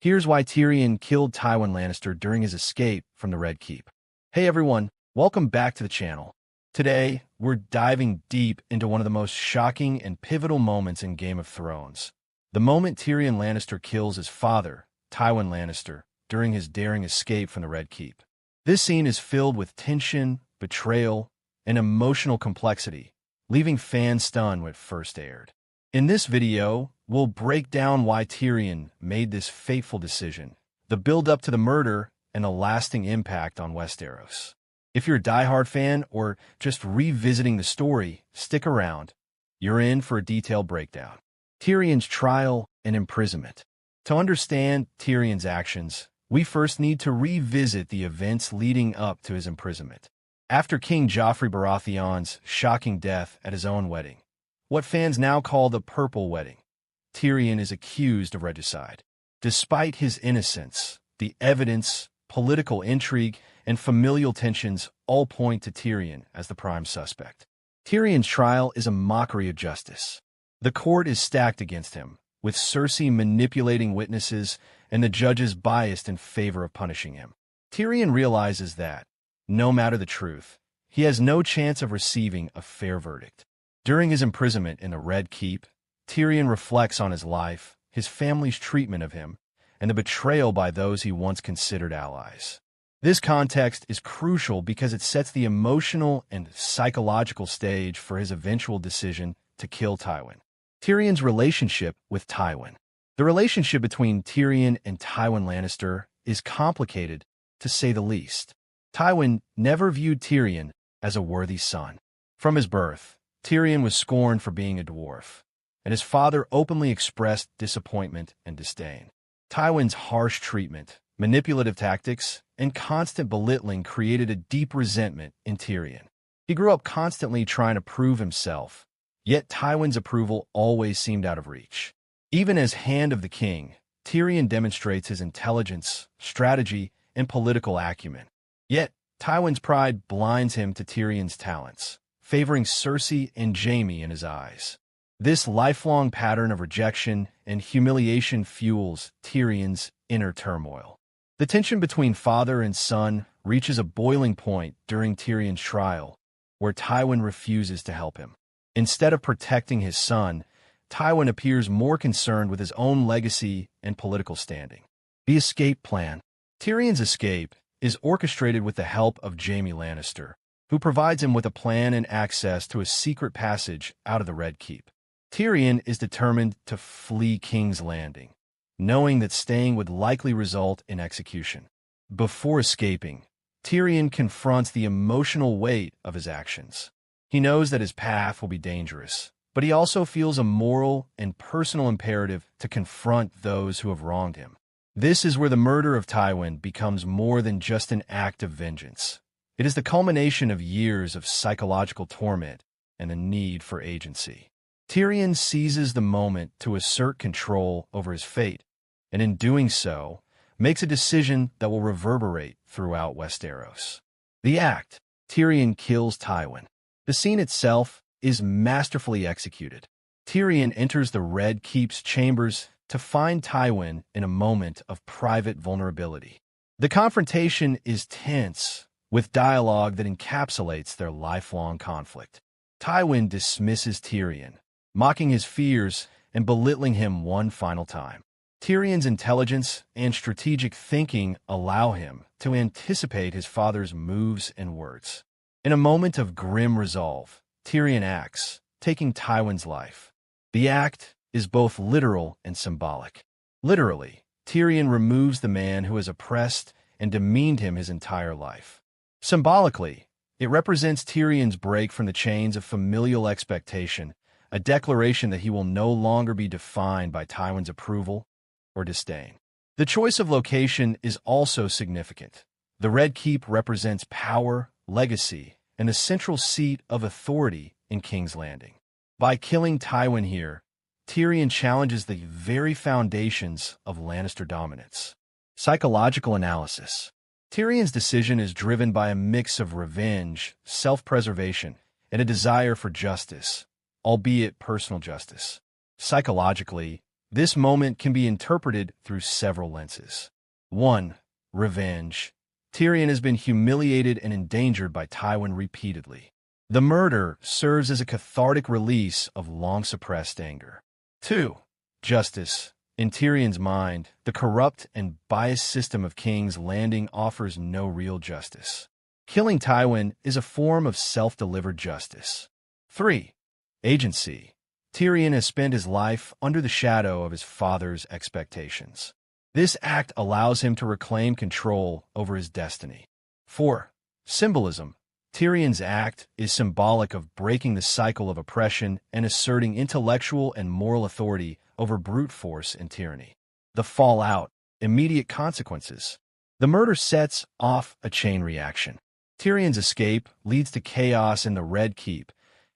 Here's why Tyrion killed Tywin Lannister during his escape from the Red Keep. Hey everyone, welcome back to the channel. Today, we're diving deep into one of the most shocking and pivotal moments in Game of Thrones. The moment Tyrion Lannister kills his father, Tywin Lannister, during his daring escape from the Red Keep. This scene is filled with tension, betrayal, and emotional complexity, leaving fans stunned when it first aired. In this video, we'll break down why Tyrion made this fateful decision, the build-up to the murder, and the lasting impact on Westeros. If you're a diehard fan or just revisiting the story, stick around. You're in for a detailed breakdown. Tyrion's trial and imprisonment. To understand Tyrion's actions, we first need to revisit the events leading up to his imprisonment. After King Joffrey Baratheon's shocking death at his own wedding, what fans now call the Purple Wedding, Tyrion is accused of regicide. Despite his innocence, the evidence, political intrigue, and familial tensions all point to Tyrion as the prime suspect. Tyrion's trial is a mockery of justice. The court is stacked against him, with Cersei manipulating witnesses and the judges biased in favor of punishing him. Tyrion realizes that, no matter the truth, he has no chance of receiving a fair verdict. During his imprisonment in the Red Keep, Tyrion reflects on his life, his family's treatment of him, and the betrayal by those he once considered allies. This context is crucial because it sets the emotional and psychological stage for his eventual decision to kill Tywin. Tyrion's relationship with Tywin. The relationship between Tyrion and Tywin Lannister is complicated, to say the least. Tywin never viewed Tyrion as a worthy son. From his birth, Tyrion was scorned for being a dwarf, and his father openly expressed disappointment and disdain. Tywin's harsh treatment, manipulative tactics, and constant belittling created a deep resentment in Tyrion. He grew up constantly trying to prove himself, yet Tywin's approval always seemed out of reach. Even as Hand of the King, Tyrion demonstrates his intelligence, strategy, and political acumen. Yet, Tywin's pride blinds him to Tyrion's talents, favoring Cersei and Jaime in his eyes. This lifelong pattern of rejection and humiliation fuels Tyrion's inner turmoil. The tension between father and son reaches a boiling point during Tyrion's trial, where Tywin refuses to help him. Instead of protecting his son, Tywin appears more concerned with his own legacy and political standing. The escape plan. Tyrion's escape is orchestrated with the help of Jaime Lannister, who provides him with a plan and access to a secret passage out of the Red Keep. Tyrion is determined to flee King's Landing, knowing that staying would likely result in execution. Before escaping, Tyrion confronts the emotional weight of his actions. He knows that his path will be dangerous, but he also feels a moral and personal imperative to confront those who have wronged him. This is where the murder of Tywin becomes more than just an act of vengeance. It is the culmination of years of psychological torment and the need for agency. Tyrion seizes the moment to assert control over his fate, and in doing so, makes a decision that will reverberate throughout Westeros. The act, Tyrion kills Tywin. The scene itself is masterfully executed. Tyrion enters the Red Keep's chambers to find Tywin in a moment of private vulnerability. The confrontation is tense, with dialogue that encapsulates their lifelong conflict. Tywin dismisses Tyrion, mocking his fears and belittling him one final time. Tyrion's intelligence and strategic thinking allow him to anticipate his father's moves and words. In a moment of grim resolve, Tyrion acts, taking Tywin's life. The act is both literal and symbolic. Literally, Tyrion removes the man who has oppressed and demeaned him his entire life. Symbolically, it represents Tyrion's break from the chains of familial expectation, a declaration that he will no longer be defined by Tywin's approval or disdain. The choice of location is also significant. The Red Keep represents power, legacy, and the central seat of authority in King's Landing. By killing Tywin here, Tyrion challenges the very foundations of Lannister dominance. Psychological analysis. Tyrion's decision is driven by a mix of revenge, self-preservation, and a desire for justice, albeit personal justice. Psychologically, This moment can be interpreted through several lenses. 1. Revenge. Tyrion has been humiliated and endangered by Tywin repeatedly. The murder serves as a cathartic release of long-suppressed anger. 2. Justice. In Tyrion's mind, the corrupt and biased system of King's Landing offers no real justice. Killing Tywin is a form of self-delivered justice. 3. Agency. Tyrion has spent his life under the shadow of his father's expectations. This act allows him to reclaim control over his destiny. 4. Symbolism. Tyrion's act is symbolic of breaking the cycle of oppression and asserting intellectual and moral authority over brute force and tyranny. The fallout. Immediate consequences. The murder sets off a chain reaction. Tyrion's escape leads to chaos in the Red Keep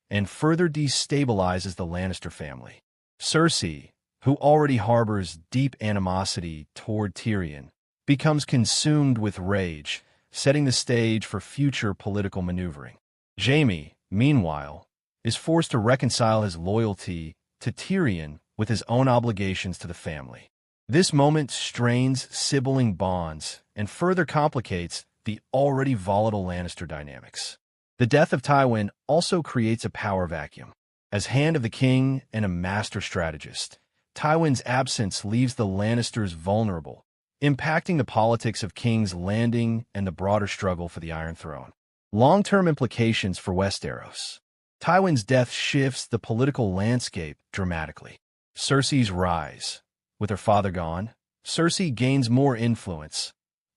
and further destabilizes the Lannister family. Cersei, who already harbors deep animosity toward Tyrion, becomes consumed with rage, setting the stage for future political maneuvering. Jaime, meanwhile, is forced to reconcile his loyalty to Tyrion with his own obligations to the family. This moment strains sibling bonds and further complicates the already volatile Lannister dynamics. The death of Tywin also creates a power vacuum. As Hand of the King and a master strategist, Tywin's absence leaves the Lannisters vulnerable, impacting the politics of King's Landing and the broader struggle for the Iron Throne. Long-term implications for Westeros. Tywin's death shifts the political landscape dramatically. Cersei's rise. With her father gone, Cersei gains more influence,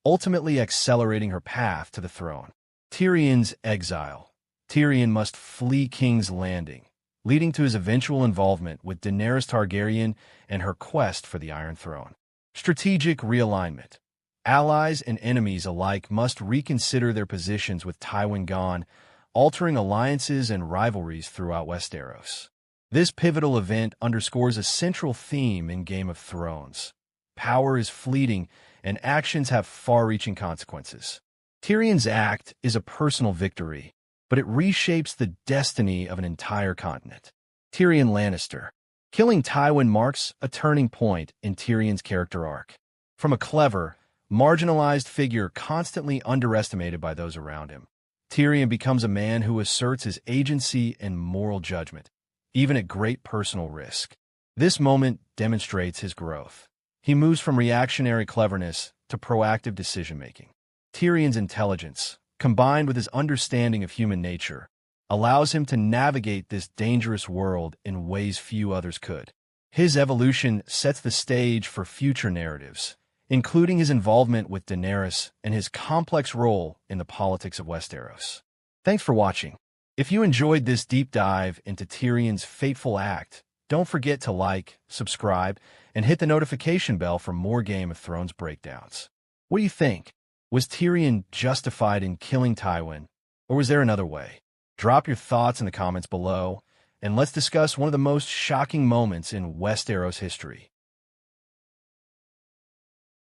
ultimately accelerating her path to the throne. Tyrion's exile. Tyrion must flee King's Landing, leading to his eventual involvement with Daenerys Targaryen and her quest for the Iron Throne. Strategic realignment. Allies and enemies alike must reconsider their positions with Tywin gone, altering alliances and rivalries throughout Westeros. This pivotal event underscores a central theme in Game of Thrones. Power is fleeting, and actions have far-reaching consequences. Tyrion's act is a personal victory, but it reshapes the destiny of an entire continent. Tyrion Lannister. Killing Tywin marks a turning point in Tyrion's character arc. From a clever, marginalized figure constantly underestimated by those around him, Tyrion becomes a man who asserts his agency and moral judgment, even at great personal risk. This moment demonstrates his growth. He moves from reactionary cleverness to proactive decision-making. Tyrion's intelligence, combined with his understanding of human nature, allows him to navigate this dangerous world in ways few others could. His evolution sets the stage for future narratives, including his involvement with Daenerys and his complex role in the politics of Westeros. Thanks for watching. If you enjoyed this deep dive into Tyrion's fateful act, don't forget to like, subscribe, and hit the notification bell for more Game of Thrones breakdowns. What do you think? Was Tyrion justified in killing Tywin, or was there another way? Drop your thoughts in the comments below, and let's discuss one of the most shocking moments in Westeros history.